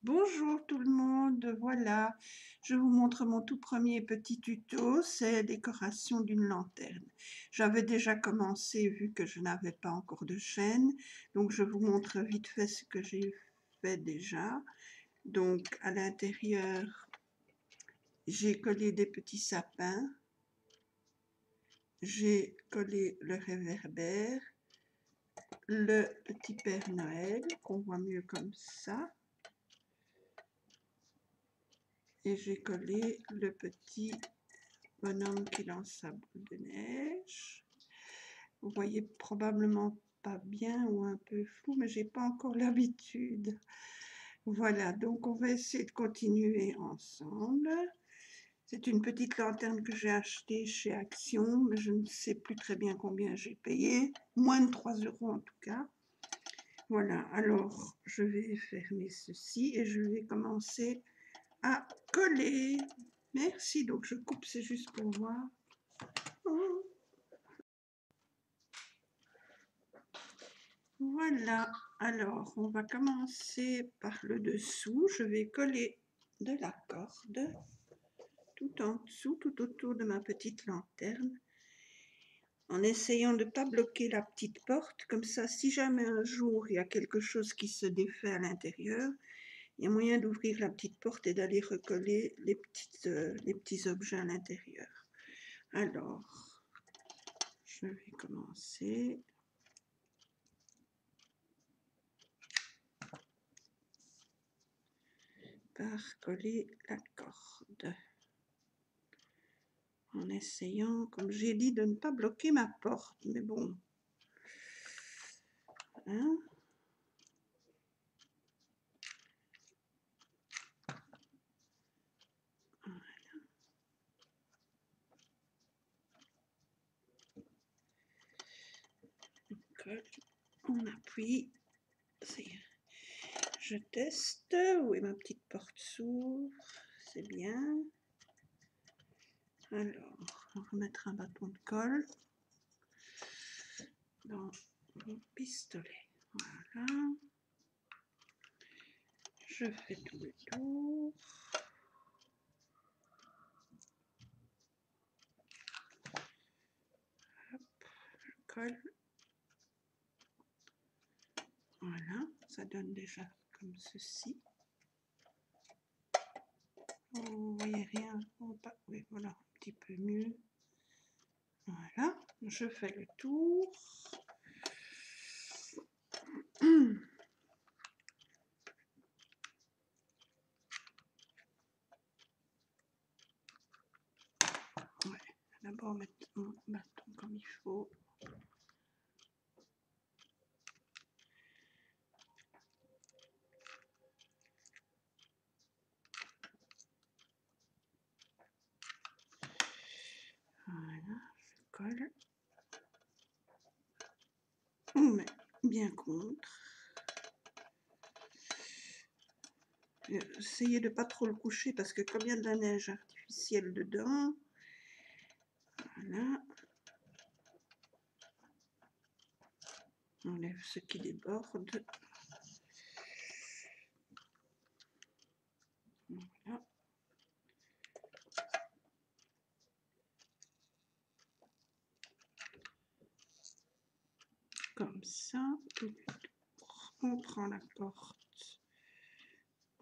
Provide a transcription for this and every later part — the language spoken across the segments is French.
Bonjour tout le monde, voilà, je vous montre mon tout premier petit tuto, c'est décoration d'une lanterne. J'avais déjà commencé vu que je n'avais pas encore de chaîne, donc je vous montre vite fait ce que j'ai fait déjà. Donc à l'intérieur, j'ai collé des petits sapins, j'ai collé le réverbère, le petit Père Noël, qu'on voit mieux comme ça. Et j'ai collé le petit bonhomme qui lance sa boule de neige. Vous voyez probablement pas bien ou un peu flou, mais j'ai pas encore l'habitude. Voilà, donc on va essayer de continuer ensemble. C'est une petite lanterne que j'ai achetée chez Action, mais je ne sais plus très bien combien j'ai payé. Moins de 3 € en tout cas. Voilà, alors je vais fermer ceci et je vais commencer à coller. Merci, donc je coupe, c'est juste pour voir. Voilà, alors on va commencer par le dessous. Je vais coller de la corde tout en dessous, tout autour de ma petite lanterne, en essayant de ne pas bloquer la petite porte. Comme ça, si jamais un jour il y a quelque chose qui se défait à l'intérieur, il y a moyen d'ouvrir la petite porte et d'aller recoller les petits objets à l'intérieur. Alors, je vais commencer par coller la corde, en essayant, comme j'ai dit, de ne pas bloquer ma porte. Mais bon, hein. Voilà. On colle, on appuie. Je teste. Oui, ma petite porte s'ouvre. C'est bien. Alors, on va remettre un bâton de colle dans mon pistolet. Voilà. Je fais tout le tour. Hop, je colle. Voilà, ça donne déjà comme ceci. Vous voyez rien? Oui, voilà, un petit peu mieux. Voilà, je fais le tour. Ouais, d'abord mettre mon bâton comme il faut. Voilà, je colle. On met bien contre. Essayez de ne pas trop le coucher parce que comme il y a de la neige artificielle dedans, voilà. On enlève ce qui déborde. Voilà. Comme ça, on prend la porte,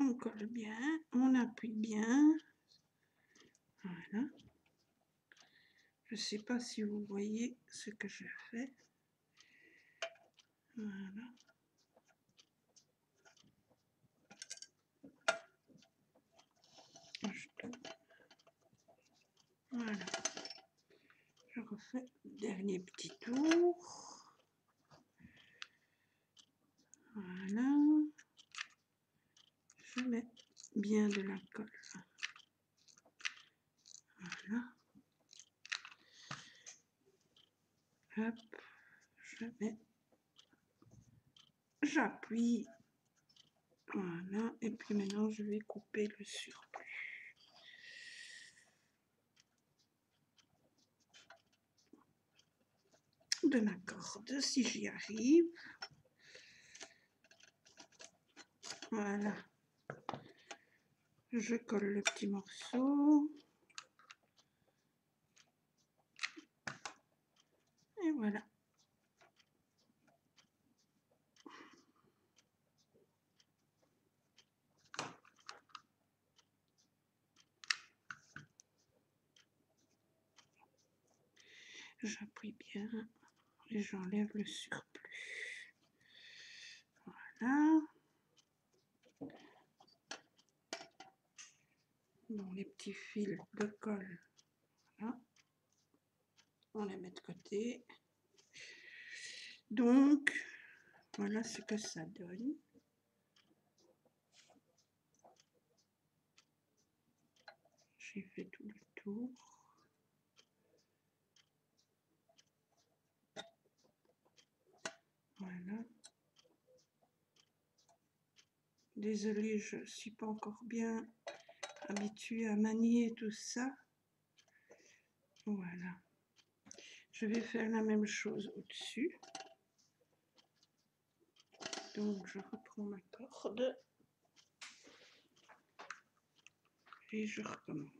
on colle bien, on appuie bien. Voilà. Je ne sais pas si vous voyez ce que je fais. Voilà. Je tourne. Voilà. Je refais le dernier petit tour. Voilà. Je mets bien de la colle. Voilà. Hop. Je mets. J'appuie. Voilà. Et puis maintenant, je vais couper le surplus de ma corde, si j'y arrive. Voilà. Je colle le petit morceau. Et voilà. J'appuie bien et j'enlève le surplus. Voilà. Bon, les petits fils de colle, voilà. On les met de côté. Donc, voilà ce que ça donne. J'ai fait tout le tour. Voilà. Désolée, je ne suis pas encore bien habituée à manier tout ça. Voilà. Je vais faire la même chose au-dessus. Donc, je reprends ma corde. Et je recommence.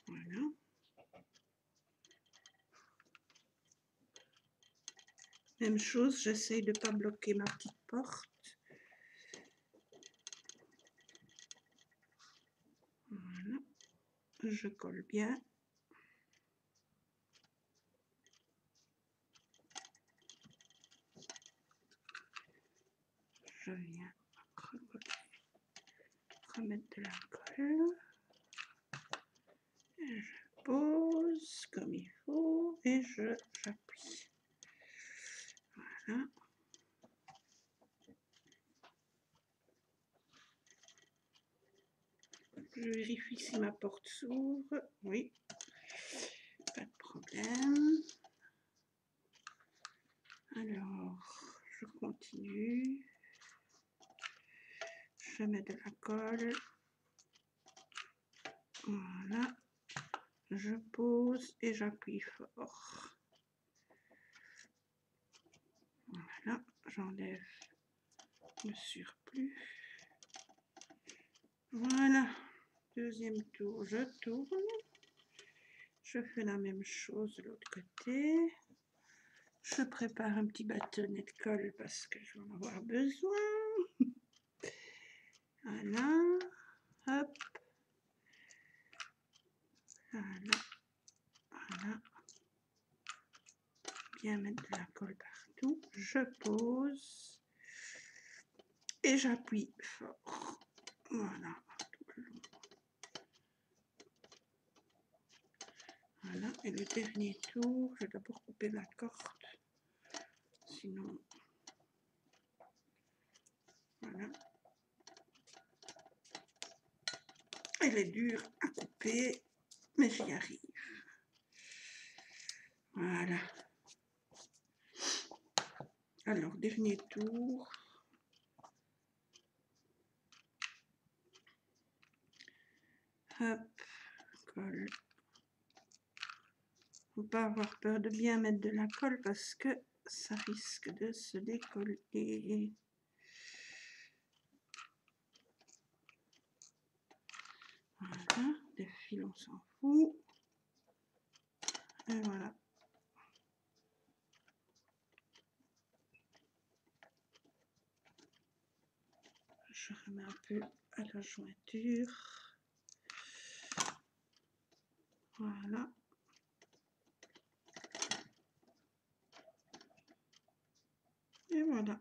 Voilà. Même chose, j'essaye de ne pas bloquer ma petite porte. Voilà. Je colle bien. Je viens remettre de la colle. Et je pose comme il faut et j'appuie. Voilà. Je vérifie si ma porte s'ouvre. Oui, pas de problème. Alors, je continue. Je mets de la colle. Voilà. Je pose et j'appuie fort. Voilà, j'enlève le surplus. Voilà, deuxième tour, je tourne. Je fais la même chose de l'autre côté. Je prépare un petit bâtonnet de colle parce que je vais en avoir besoin. Voilà, hop. Voilà, voilà. Bien mettre de la colle partout. Je pose et j'appuie fort. Voilà. Voilà, et le dernier tour, je vais d'abord couper la corde, sinon, voilà. Elle est dure à couper, mais j'y arrive. Voilà. Alors, dernier tour. Hop, colle. Faut pas avoir peur de bien mettre de la colle parce que ça risque de se décoller. Voilà, des fils on s'en fout. Et voilà. Je remets un peu à la jointure. Voilà. Et voilà.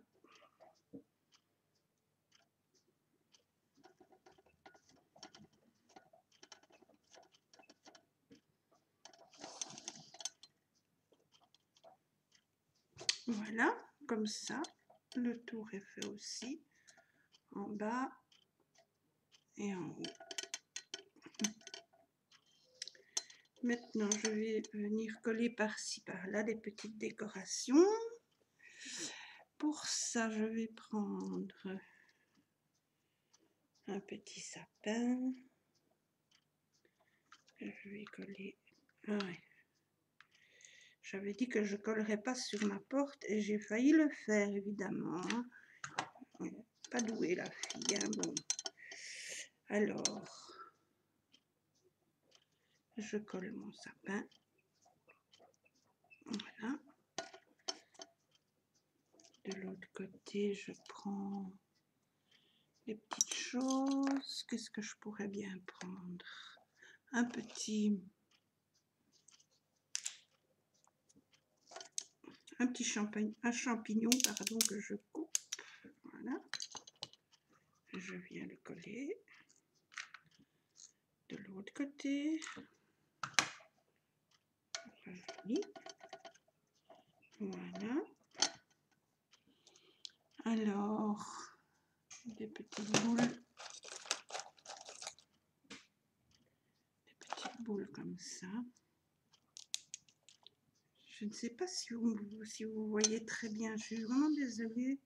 Voilà, comme ça, le tour est fait aussi, en bas et en haut. Maintenant, je vais venir coller par-ci, par-là des petites décorations. Pour ça, je vais prendre un petit sapin. Je vais coller. Ah ouais. J'avais dit que je ne collerais pas sur ma porte et j'ai failli le faire, évidemment. pas douée la fille, hein, bon. Alors, je colle mon sapin. Voilà. De l'autre côté, je prends les petites choses. Qu'est-ce que je pourrais bien prendre? Un petit champignon, pardon, que je coupe. Voilà. Je viens le coller. De l'autre côté. Voilà. Alors, des petites boules. Comme ça. Je ne sais pas si vous voyez très bien. Je suis vraiment désolée.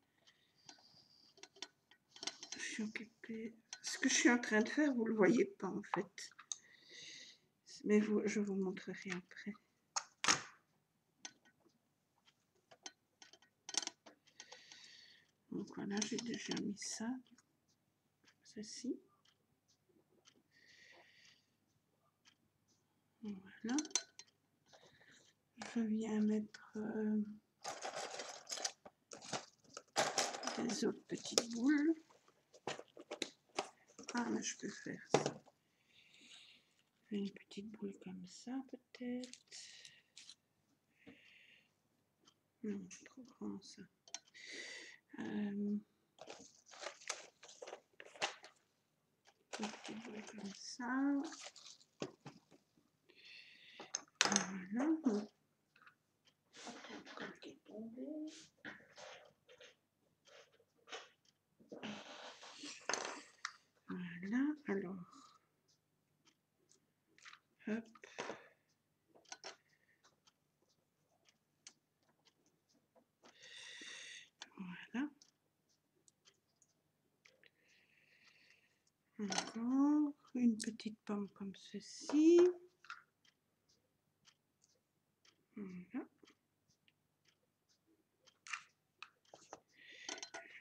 Je suis occupée. Ce que je suis en train de faire, vous ne le voyez pas en fait. Mais je vous montrerai après. Donc voilà, j'ai déjà mis ça. Ceci. Voilà. Je viens mettre les autres petites boules. Ah, mais je peux faire ça. Une petite boule comme ça, peut-être. Non, trop grand ça. Une petite boule comme ça. Voilà. Voilà, alors, hop. Voilà. Encore une petite pomme comme ceci. Voilà.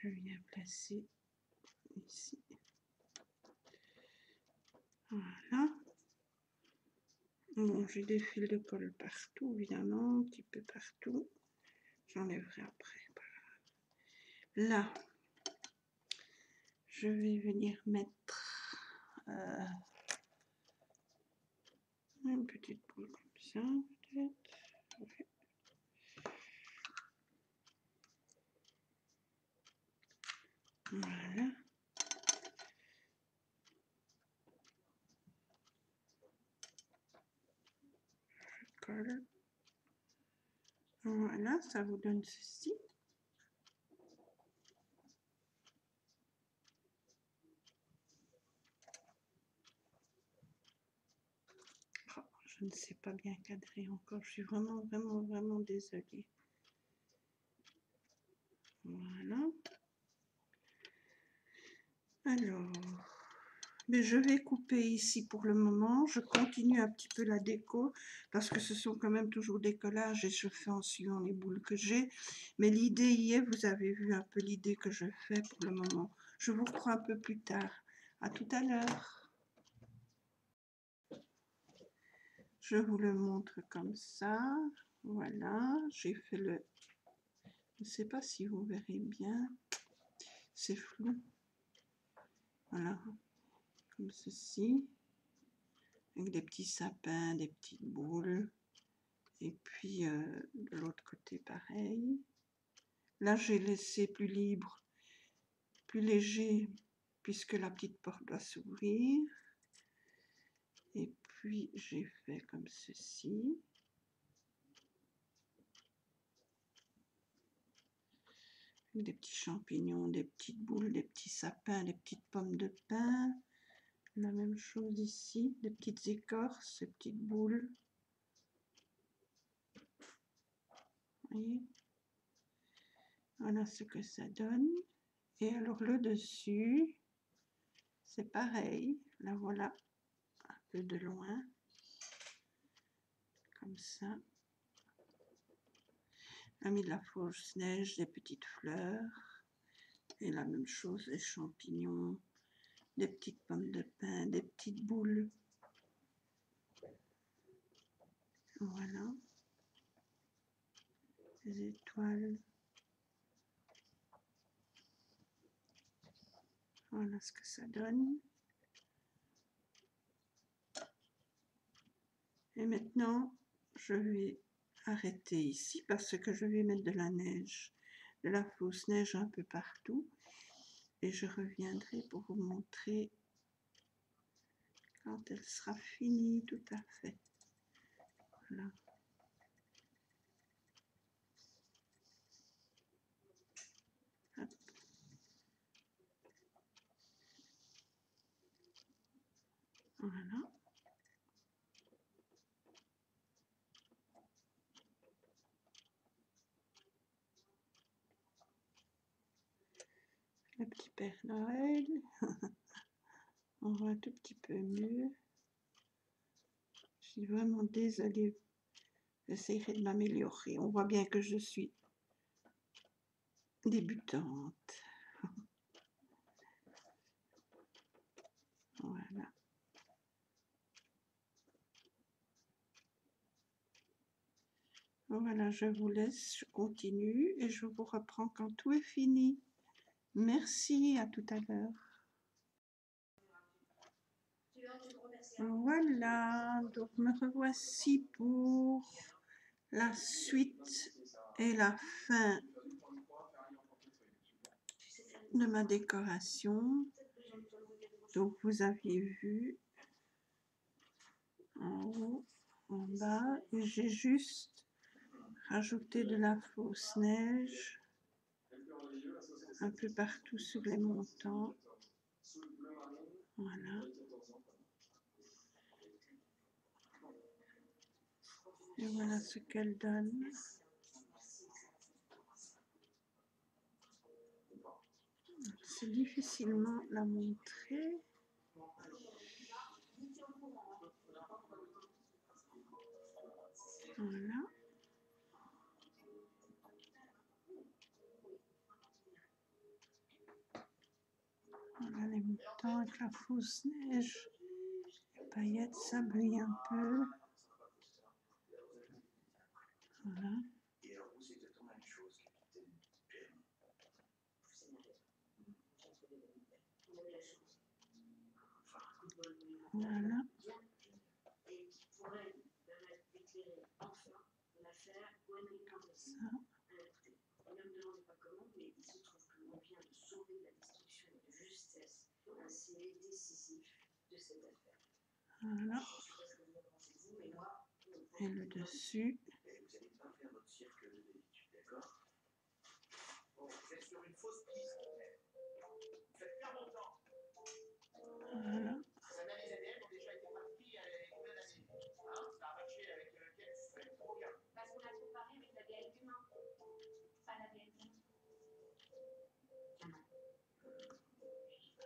Je viens placer ici. Voilà. Bon, j'ai des fils de colle partout, évidemment, un petit peu partout. J'enlèverai après. Là, je vais venir mettre une petite boule comme ça, peut-être. Ouais. Voilà. Je colle. Voilà, ça vous donne ceci. Oh, je ne sais pas bien cadrer encore. Je suis vraiment désolée. Voilà. Alors, mais je vais couper ici pour le moment. Je continue un petit peu la déco parce que ce sont quand même toujours des collages et je fais en suivant les boules que j'ai. Mais l'idée y est, vous avez vu un peu l'idée que je fais pour le moment. Je vous reprends un peu plus tard. À tout à l'heure. Je vous le montre comme ça. Voilà, j'ai fait le... Je ne sais pas si vous verrez bien. C'est flou. Voilà, comme ceci. Avec des petits sapins, des petites boules. Et puis de l'autre côté pareil. Là j'ai laissé plus libre, plus léger, puisque la petite porte doit s'ouvrir. Et puis j'ai fait comme ceci. Des petits champignons, des petites boules, des petits sapins, des petites pommes de pin. La même chose ici, des petites écorces, des petites boules. Vous voyez? Voilà ce que ça donne. Et alors le dessus, c'est pareil. Là voilà, un peu de loin. Comme ça. On a mis de la fausse neige, des petites fleurs. Et la même chose, des champignons, des petites pommes de pin, des petites boules. Voilà. Des étoiles. Voilà ce que ça donne. Et maintenant, je vais arrêter ici parce que je vais mettre de la neige, de la fausse neige un peu partout. Et je reviendrai pour vous montrer quand elle sera finie tout à fait. Voilà. Hop. Voilà. Le petit Père Noël. On voit un tout petit peu mieux. Je suis vraiment désolée. J'essaierai de m'améliorer. On voit bien que je suis débutante. Voilà. Voilà, je vous laisse, je continue et je vous reprends quand tout est fini. Merci, à tout à l'heure. Voilà, donc me revoici pour la suite et la fin de ma décoration. Donc vous aviez vu en haut, en bas, et j'ai juste rajouté de la fausse neige un peu partout sur les montants. Voilà. Et voilà ce qu'elle donne. C'est difficilement la montrer. Voilà. Voilà les montants avec la fausse neige. Les paillettes, ça brille un peu. Voilà. Voilà. Ça. Voilà. Et le dessus. Voilà.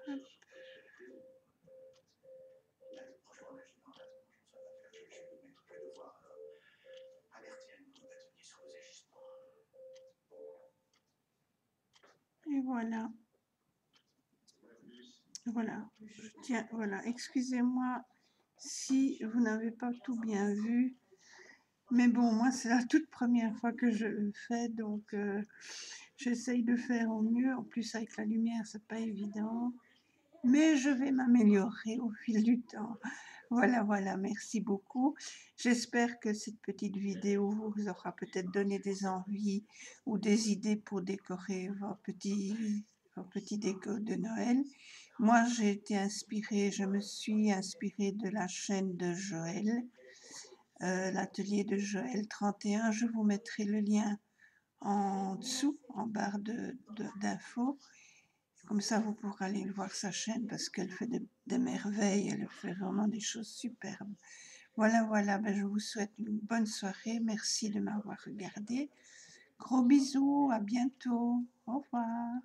Hop. Et voilà. Voilà. Tiens, voilà. Excusez-moi si vous n'avez pas tout bien vu. Mais bon, moi, c'est la toute première fois que je le fais, donc j'essaye de faire au mieux. En plus, avec la lumière, c'est pas évident. Mais je vais m'améliorer au fil du temps. Voilà, voilà, merci beaucoup. J'espère que cette petite vidéo vous aura peut-être donné des envies ou des idées pour décorer vos petits décos de Noël. Moi, j'ai été inspirée, je me suis inspirée de la chaîne de Joël, l'atelier de Joël 31. Je vous mettrai le lien en dessous, en barre d'infos. Comme ça, vous pourrez aller voir sa chaîne parce qu'elle fait des merveilles, elle fait vraiment des choses superbes. Voilà, voilà, ben, je vous souhaite une bonne soirée. Merci de m'avoir regardé. Gros bisous, à bientôt. Au revoir.